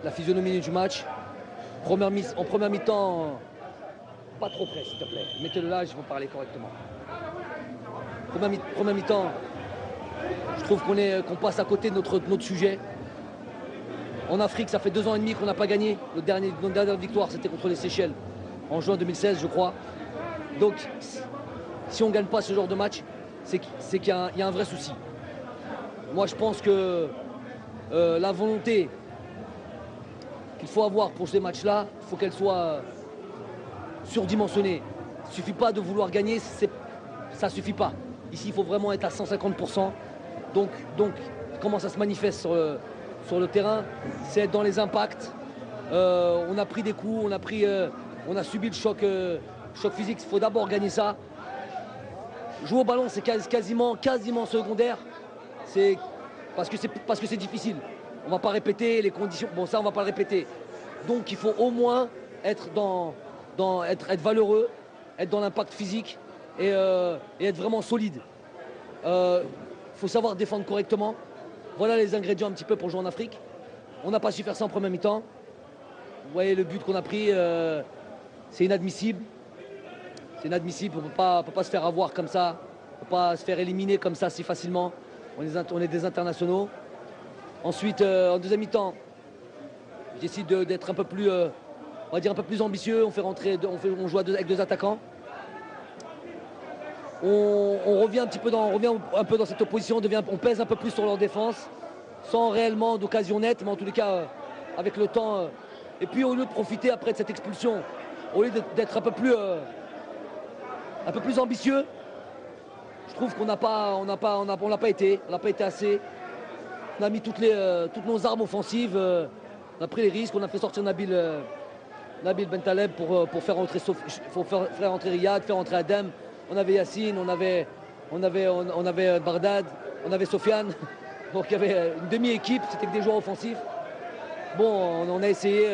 la physionomie du match. En première mi-temps, pas trop près, s'il te plaît. Mettez-le là, je vais parler correctement. Première mi-temps, je trouve qu'on passe à côté de notre sujet. En Afrique, ça fait 2 ans et demi qu'on n'a pas gagné. Notre dernière victoire, c'était contre les Seychelles, en juin 2016, je crois. Donc, si on ne gagne pas ce genre de match, c'est qu'il y a un vrai souci. Moi, je pense que la volonté qu'il faut avoir pour ces matchs-là, il faut qu'elle soit surdimensionnée. Il ne suffit pas de vouloir gagner, ça ne suffit pas. Ici, il faut vraiment être à 150%. Donc comment ça se manifeste sur le terrain, c'est être dans les impacts. On a pris des coups, on a subi le choc physique. Il faut d'abord gagner ça. Jouer au ballon, c'est quasiment secondaire. C'est parce que c'est difficile. On ne va pas répéter les conditions. Bon, ça, on ne va pas le répéter. Donc, il faut au moins être être valeureux, être dans l'impact physique et être vraiment solide. Il faut savoir défendre correctement. Voilà les ingrédients un petit peu pour jouer en Afrique. On n'a pas su faire ça en première mi-temps. Vous voyez le but qu'on a pris, c'est inadmissible. C'est inadmissible, on ne peut pas se faire avoir comme ça. On ne peut pas se faire éliminer comme ça si facilement. On est des internationaux. Ensuite, en deuxième mi-temps, j'essaie d'être un peu plus, on va dire un peu plus ambitieux. On joue avec 2 attaquants. On revient un peu dans cette opposition, on pèse un peu plus sur leur défense, sans réellement d'occasion nette, mais en tous les cas, avec le temps. Et puis au lieu de profiter après de cette expulsion, au lieu d'être un peu plus ambitieux, je trouve qu'on n'a pas été assez. On a mis toutes nos armes offensives, on a pris les risques, on a fait sortir Nabil Bentaleb pour faire rentrer Riyad, faire rentrer Adem. On avait Yacine, on avait Bardad, on avait Sofiane. Donc il y avait une demi-équipe, c'était que des joueurs offensifs. Bon, on a essayé.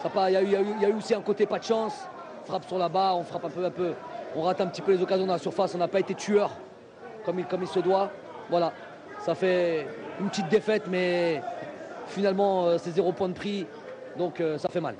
Il y a eu aussi un côté pas de chance. On frappe sur la barre, on frappe un peu. On rate un petit peu les occasions dans la surface. On n'a pas été tueur comme il se doit. Voilà, ça fait une petite défaite, mais finalement c'est 0 point de prix. Donc ça fait mal.